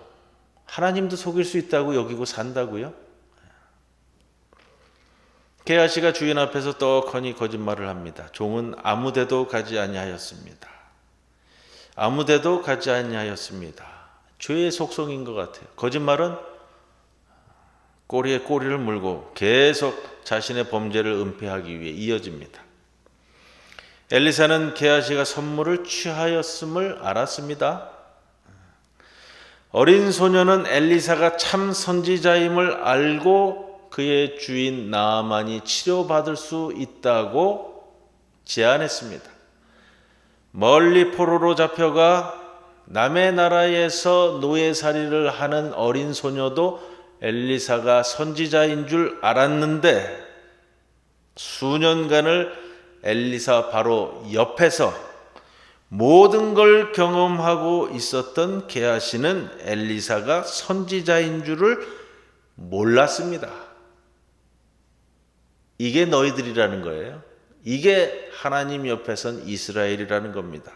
하나님도 속일 수 있다고 여기고 산다고요? 게하시가 주인 앞에서 떡하니 거짓말을 합니다. 종은 아무데도 가지 아니하였습니다. 아무데도 가지 아니하였습니다. 죄의 속성인 것 같아요. 거짓말은 꼬리에 꼬리를 물고 계속 자신의 범죄를 은폐하기 위해 이어집니다. 엘리사는 게하시가 선물을 취하였음을 알았습니다. 어린 소녀는 엘리사가 참 선지자임을 알고 그의 주인 나아만이 치료받을 수 있다고 제안했습니다. 멀리 포로로 잡혀가 남의 나라에서 노예살이를 하는 어린 소녀도 엘리사가 선지자인 줄 알았는데 수년간을 엘리사 바로 옆에서 모든 걸 경험하고 있었던 게하시는 엘리사가 선지자인 줄을 몰랐습니다. 이게 너희들이라는 거예요. 이게 하나님 옆에 선 이스라엘이라는 겁니다.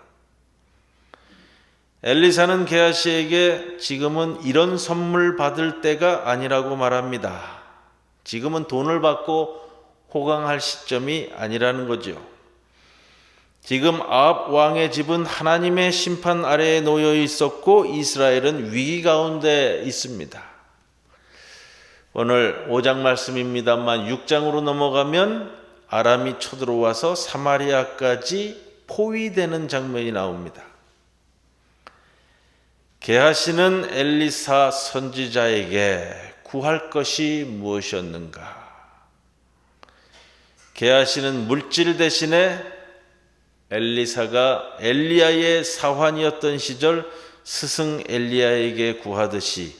엘리사는 게하시에게 지금은 이런 선물 받을 때가 아니라고 말합니다. 지금은 돈을 받고 호강할 시점이 아니라는 거죠. 지금 아합 왕의 집은 하나님의 심판 아래에 놓여 있었고 이스라엘은 위기 가운데 있습니다. 오늘 5장 말씀입니다만 6장으로 넘어가면 아람이 쳐들어와서 사마리아까지 포위되는 장면이 나옵니다. 게하시는 엘리사 선지자에게 구할 것이 무엇이었는가? 게하시는 물질 대신에 엘리사가 엘리야의 사환이었던 시절 스승 엘리야에게 구하듯이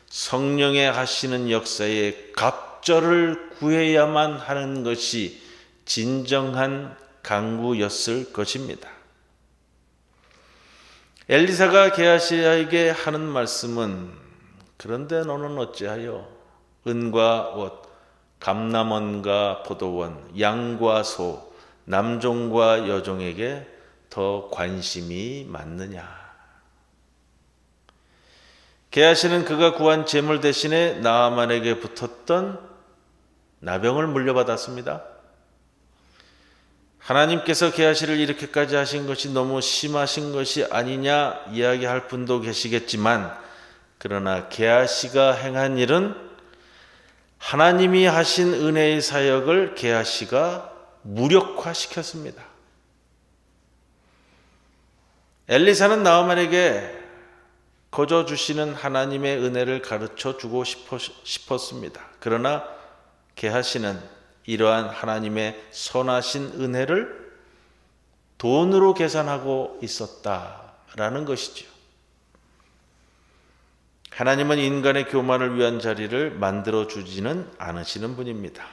성령의 하시는 역사에 갑절을 구해야만 하는 것이 진정한 간구였을 것입니다. 엘리사가 게하시에게 하는 말씀은 그런데 너는 어찌하여 은과 옷, 감람원과 포도원, 양과 소, 남종과 여종에게 더 관심이 많느냐? 게하시는 그가 구한 재물 대신에 나아만에게 붙었던 나병을 물려받았습니다. 하나님께서 게하시를 이렇게까지 하신 것이 너무 심하신 것이 아니냐 이야기할 분도 계시겠지만, 그러나 게하시가 행한 일은 하나님이 하신 은혜의 사역을 게하시가 무력화시켰습니다. 엘리사는 나아만에게 거저 주시는 하나님의 은혜를 가르쳐 주고 싶었습니다. 그러나 게하시는 이러한 하나님의 선하신 은혜를 돈으로 계산하고 있었다라는 것이죠. 하나님은 인간의 교만을 위한 자리를 만들어 주지는 않으시는 분입니다.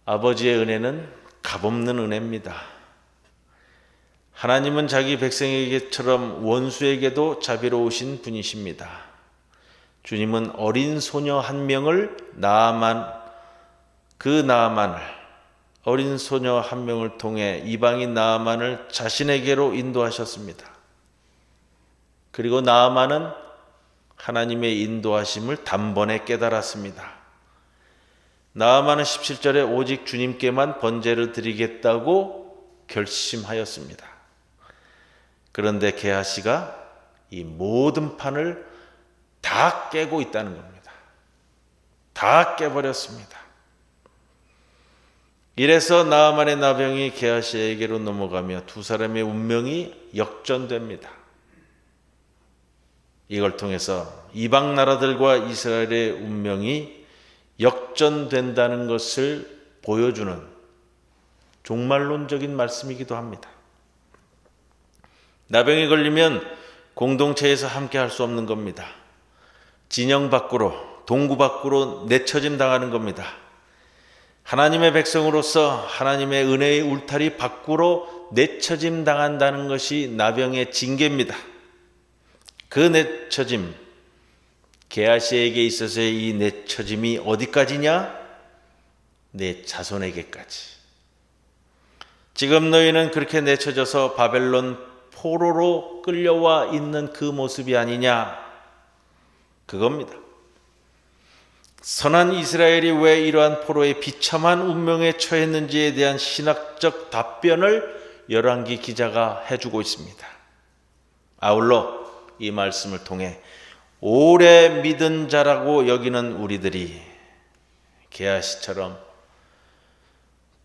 아버지의 은혜는 값없는 은혜입니다. 하나님은 자기 백성에게처럼 원수에게도 자비로우신 분이십니다. 주님은 어린 소녀 한 명을 어린 소녀 한 명을 통해 이방인 나아만을 자신에게로 인도하셨습니다. 그리고 나아만은 하나님의 인도하심을 단번에 깨달았습니다. 나아만은 17절에 오직 주님께만 번제를 드리겠다고 결심하였습니다. 그런데 게하시가 이 모든 판을 다 깨고 있다는 겁니다. 다 깨버렸습니다. 이래서 나아만의 나병이 게하시에게로 넘어가며 두 사람의 운명이 역전됩니다. 이걸 통해서 이방 나라들과 이스라엘의 운명이 역전된다는 것을 보여주는 종말론적인 말씀이기도 합니다. 나병에 걸리면 공동체에서 함께 할 수 없는 겁니다. 진영 밖으로, 동구 밖으로 내쳐짐 당하는 겁니다. 하나님의 백성으로서 하나님의 은혜의 울타리 밖으로 내쳐짐 당한다는 것이 나병의 징계입니다. 그 내처짐, 게하시에게 있어서의 이 내처짐이 어디까지냐? 내 자손에게까지. 지금 너희는 그렇게 내쳐져서 바벨론 포로로 끌려와 있는 그 모습이 아니냐? 그겁니다. 선한 이스라엘이 왜 이러한 포로의 비참한 운명에 처했는지에 대한 신학적 답변을 열왕기 기자가 해주고 있습니다. 아울러 이 말씀을 통해 오래 믿은 자라고 여기는 우리들이 게하시처럼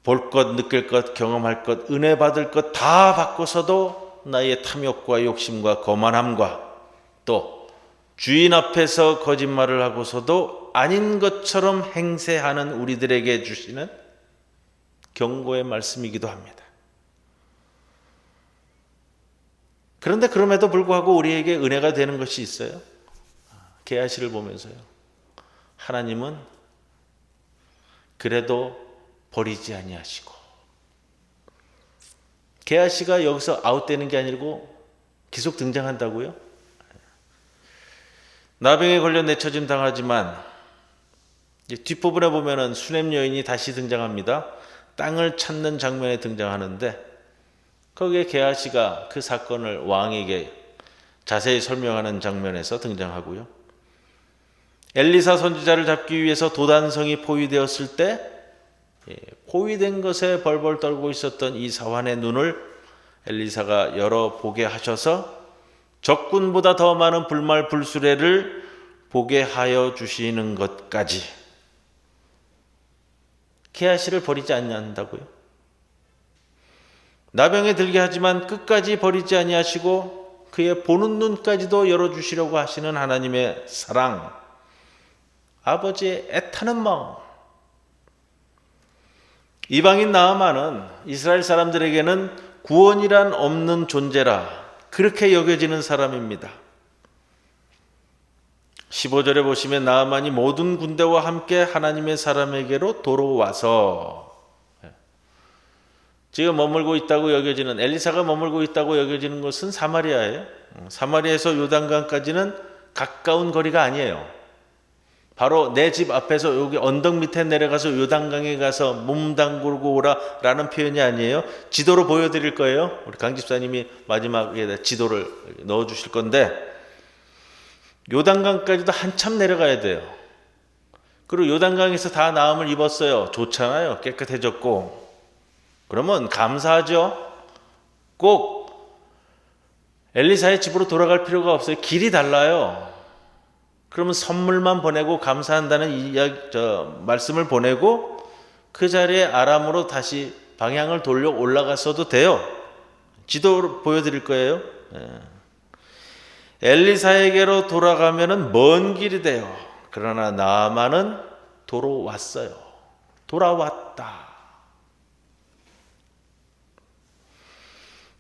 볼 것, 느낄 것, 경험할 것, 은혜 받을 것 다 받고서도 나의 탐욕과 욕심과 거만함과 또 주인 앞에서 거짓말을 하고서도 아닌 것처럼 행세하는 우리들에게 주시는 경고의 말씀이기도 합니다. 그런데 그럼에도 불구하고 우리에게 은혜가 되는 것이 있어요. 게하시를 보면서요. 하나님은 그래도 버리지 아니하시고, 게하시가 여기서 아웃되는 게 아니고 계속 등장한다고요? 나병에 걸려 내처짐 당하지만 뒷부분에 보면은 수냄 여인이 다시 등장합니다. 땅을 찾는 장면에 등장하는데 거기에 게하시가 그 사건을 왕에게 자세히 설명하는 장면에서 등장하고요. 엘리사 선지자를 잡기 위해서 도단성이 포위되었을 때 포위된 것에 벌벌 떨고 있었던 이 사환의 눈을 엘리사가 열어보게 하셔서 적군보다 더 많은 불말불수레를 보게 하여 주시는 것까지 게하시를 버리지 아니한다고요. 나병에 들게 하지만 끝까지 버리지 아니하시고 그의 보는 눈까지도 열어주시려고 하시는 하나님의 사랑, 아버지의 애타는 마음. 이방인 나아만은 이스라엘 사람들에게는 구원이란 없는 존재라 그렇게 여겨지는 사람입니다. 15절에 보시면 나아만이 모든 군대와 함께 하나님의 사람에게로 돌아와서, 지금 머물고 있다고 여겨지는, 엘리사가 머물고 있다고 여겨지는 곳은 사마리아예요. 사마리아에서 요단강까지는 가까운 거리가 아니에요. 바로 내 집 앞에서 여기 언덕 밑에 내려가서 요단강에 가서 몸 담그고 오라라는 표현이 아니에요. 지도로 보여드릴 거예요. 우리 강 집사님이 마지막에 지도를 넣어주실 건데, 요단강까지도 한참 내려가야 돼요. 그리고 요단강에서 다 나음을 입었어요. 좋잖아요. 깨끗해졌고. 그러면 감사하죠. 꼭 엘리사의 집으로 돌아갈 필요가 없어요. 길이 달라요. 그러면 선물만 보내고 감사한다는 말씀을 보내고 그 자리에 아람으로 다시 방향을 돌려 올라갔어도 돼요. 지도로 보여드릴 거예요. 엘리사에게로 돌아가면은 먼 길이 돼요. 그러나 나아만은 돌아왔어요. 돌아왔다.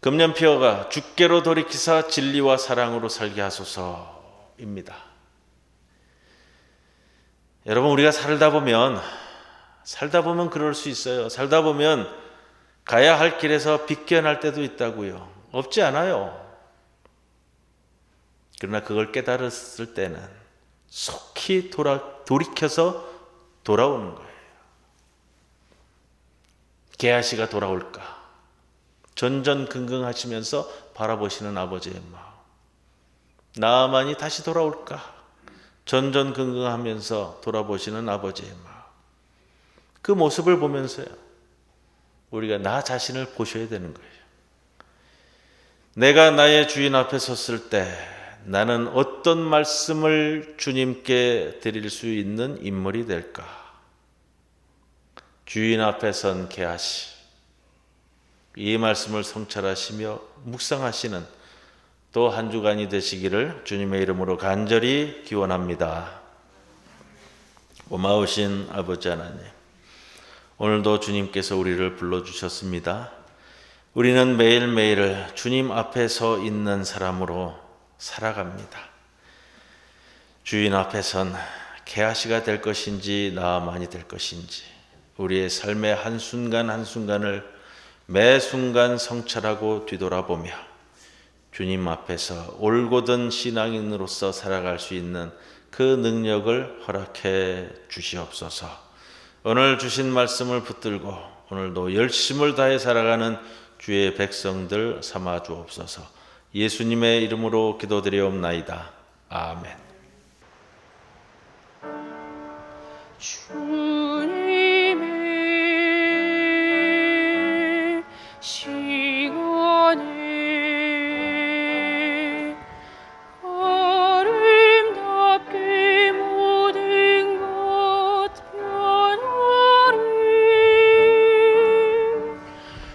금년피어가 주께로 돌이키사 진리와 사랑으로 살게 하소서입니다. 여러분, 우리가 살다 보면 그럴 수 있어요. 살다 보면 가야 할 길에서 빗겨날 때도 있다고요. 없지 않아요. 그러나 그걸 깨달았을 때는 속히 돌이켜서 돌아오는 거예요. 게하시가 돌아올까? 전전긍긍하시면서 바라보시는 아버지의 마음. 나아만이 다시 돌아올까? 전전긍긍하면서 돌아보시는 아버지의 마음. 그 모습을 보면서요, 우리가 나 자신을 보셔야 되는 거예요. 내가 나의 주인 앞에 섰을 때 나는 어떤 말씀을 주님께 드릴 수 있는 인물이 될까? 주인 앞에 선 게하시, 이 말씀을 성찰하시며 묵상하시는 또 한 주간이 되시기를 주님의 이름으로 간절히 기원합니다. 고마우신 아버지 하나님, 오늘도 주님께서 우리를 불러주셨습니다. 우리는 매일매일 주님 앞에 서 있는 사람으로 살아갑니다. 주인 앞에 선 게하시가 될 것인지 나아만이 될 것인지 우리의 삶의 한순간 한순간을 매 순간 성찰하고 뒤돌아보며 주님 앞에서 올곧은 신앙인으로서 살아갈 수 있는 그 능력을 허락해 주시옵소서. 오늘 주신 말씀을 붙들고 오늘도 열심을 다해 살아가는 주의 백성들 삼아 주옵소서. 예수님의 이름으로 기도드리옵나이다. 아멘. 주님의 시간에 아름답게 모든 것 변하리.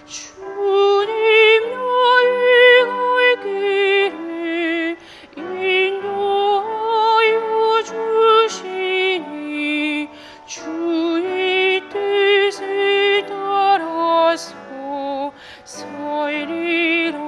주님 나의 갈 길을 인도하여 주시니 주의 뜻을 따라서 살리라.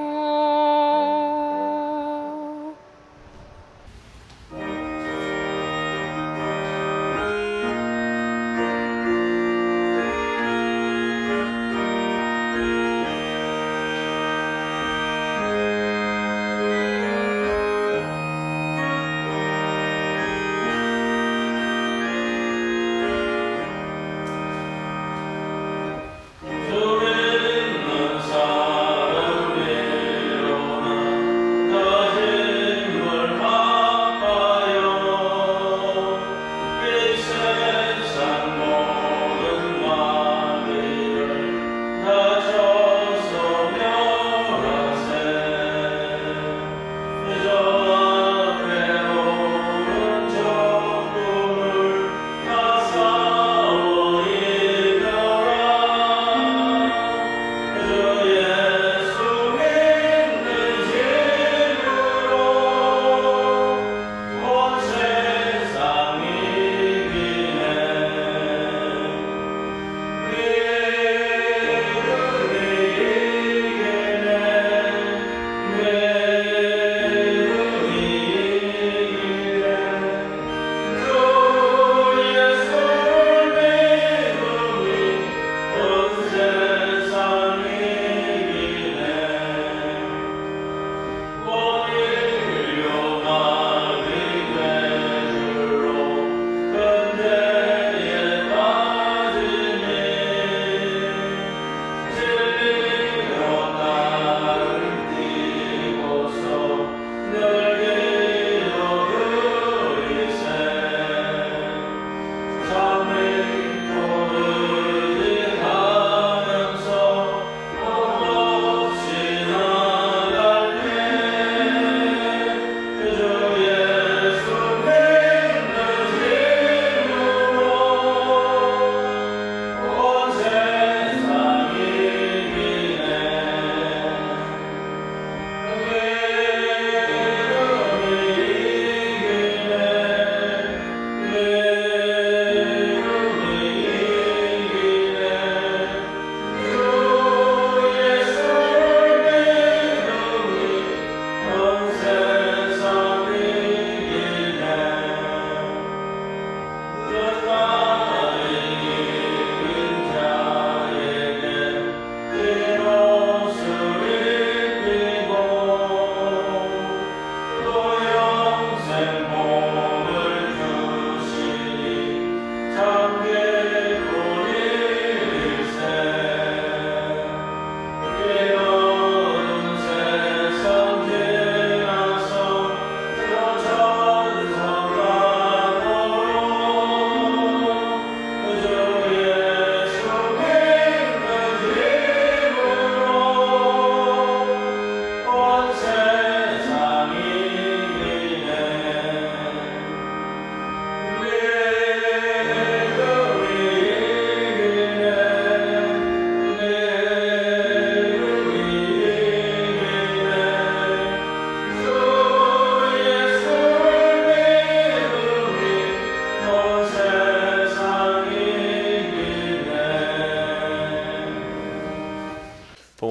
주를 믿는 사람의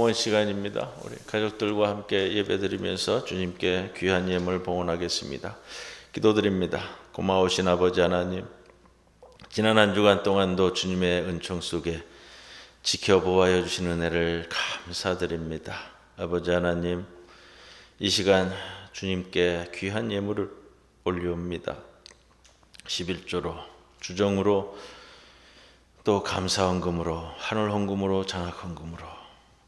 봉헌 시간입니다. 우리 가족들과 함께 예배드리면서 주님께 귀한 예물 봉헌하겠습니다. 기도드립니다. 고마우신 아버지 하나님, 지난 한 주간 동안도 주님의 은총 속에 지켜보아여 주신 은혜를 감사드립니다. 아버지 하나님, 이 시간 주님께 귀한 예물을 올려옵니다. 11조로, 주정으로, 또 감사헌금으로, 하늘헌금으로, 장학헌금으로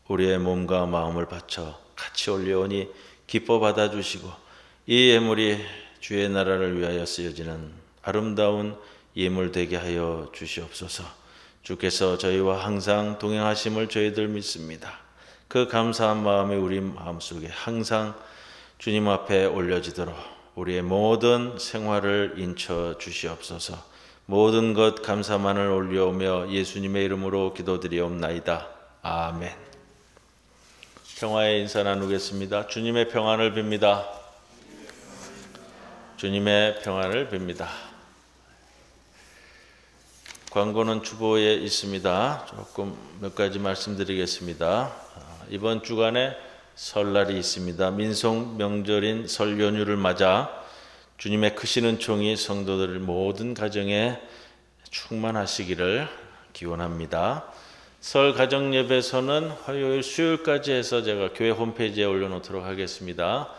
우리의 몸과 마음을 바쳐 같이 올려오니 기뻐 받아주시고, 이 예물이 주의 나라를 위하여 쓰여지는 아름다운 예물 되게 하여 주시옵소서. 주께서 저희와 항상 동행하심을 저희들 믿습니다. 그 감사한 마음이 우리 마음속에 항상 주님 앞에 올려지도록 우리의 모든 생활을 인쳐 주시옵소서. 모든 것 감사만을 올려오며 예수님의 이름으로 기도드리옵나이다. 아멘. 평화의 인사 나누겠습니다. 주님의 평안을 빕니다. 주님의 평안을 빕니다. 광고는 주보에 있습니다. 조금 몇 가지 말씀드리겠습니다. 이번 주간에 설날이 있습니다. 민속 명절인 설 연휴를 맞아 주님의 크신 은총이 성도들 모든 가정에 충만하시기를 기원합니다. 설 가정 예배서는 화요일 수요일까지 해서 제가 교회 홈페이지에 올려놓도록 하겠습니다.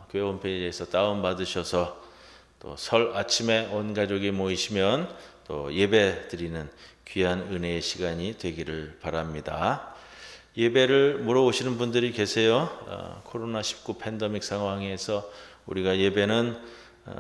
교회 홈페이지에서 다운받으셔서 또 설 아침에 온 가족이 모이시면 또 예배 드리는 귀한 은혜의 시간이 되기를 바랍니다. 예배를 물어오시는 분들이 계세요. 코로나19 팬데믹 상황에서 우리가 예배는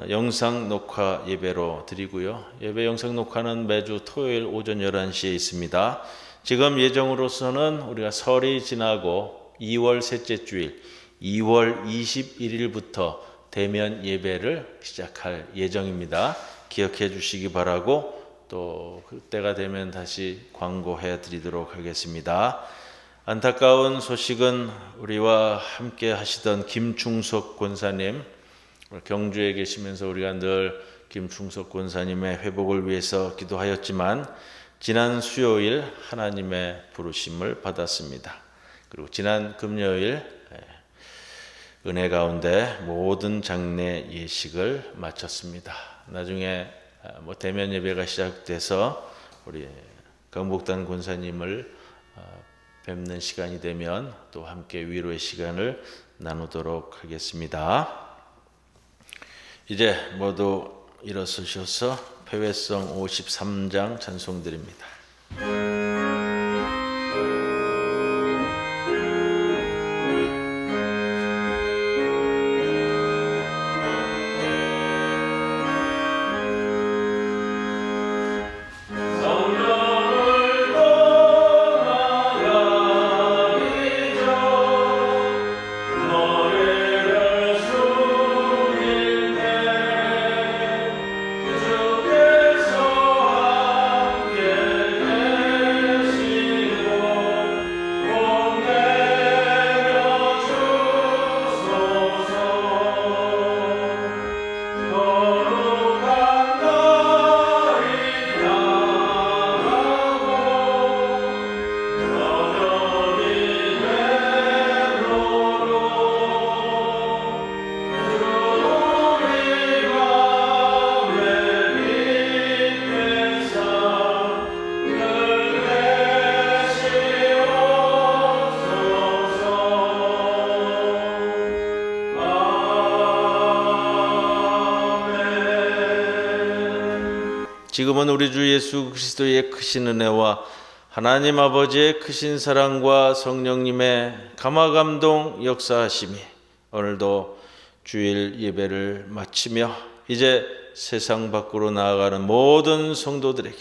영상 녹화 예배로 드리고요. 예배 영상 녹화는 매주 토요일 오전 11시에 있습니다. 지금 예정으로서는 우리가 설이 지나고 2월 셋째 주일 2월 21일부터 대면 예배를 시작할 예정입니다. 기억해 주시기 바라고 또 그때가 되면 다시 광고해 드리도록 하겠습니다. 안타까운 소식은 우리와 함께 하시던 김충석 권사님, 경주에 계시면서 우리가 늘 김충석 권사님의 회복을 위해서 기도하였지만 지난 수요일 하나님의 부르심을 받았습니다. 그리고 지난 금요일 은혜 가운데 모든 장례 예식을 마쳤습니다. 나중에 대면 예배가 시작돼서 우리 강복단 권사님을 뵙는 시간이 되면 또 함께 위로의 시간을 나누도록 하겠습니다. 이제 모두 일어서셔서 패회성 53장 찬송드립니다. 지금은 우리 주 예수 그리스도의 크신 은혜와 하나님 아버지의 크신 사랑과 성령님의 감화감동 역사하심이 오늘도 주일 예배를 마치며 이제 세상 밖으로 나아가는 모든 성도들에게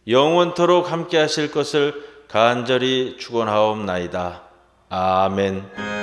영원토록 함께 하실 것을 간절히 축원하옵나이다. 아멘.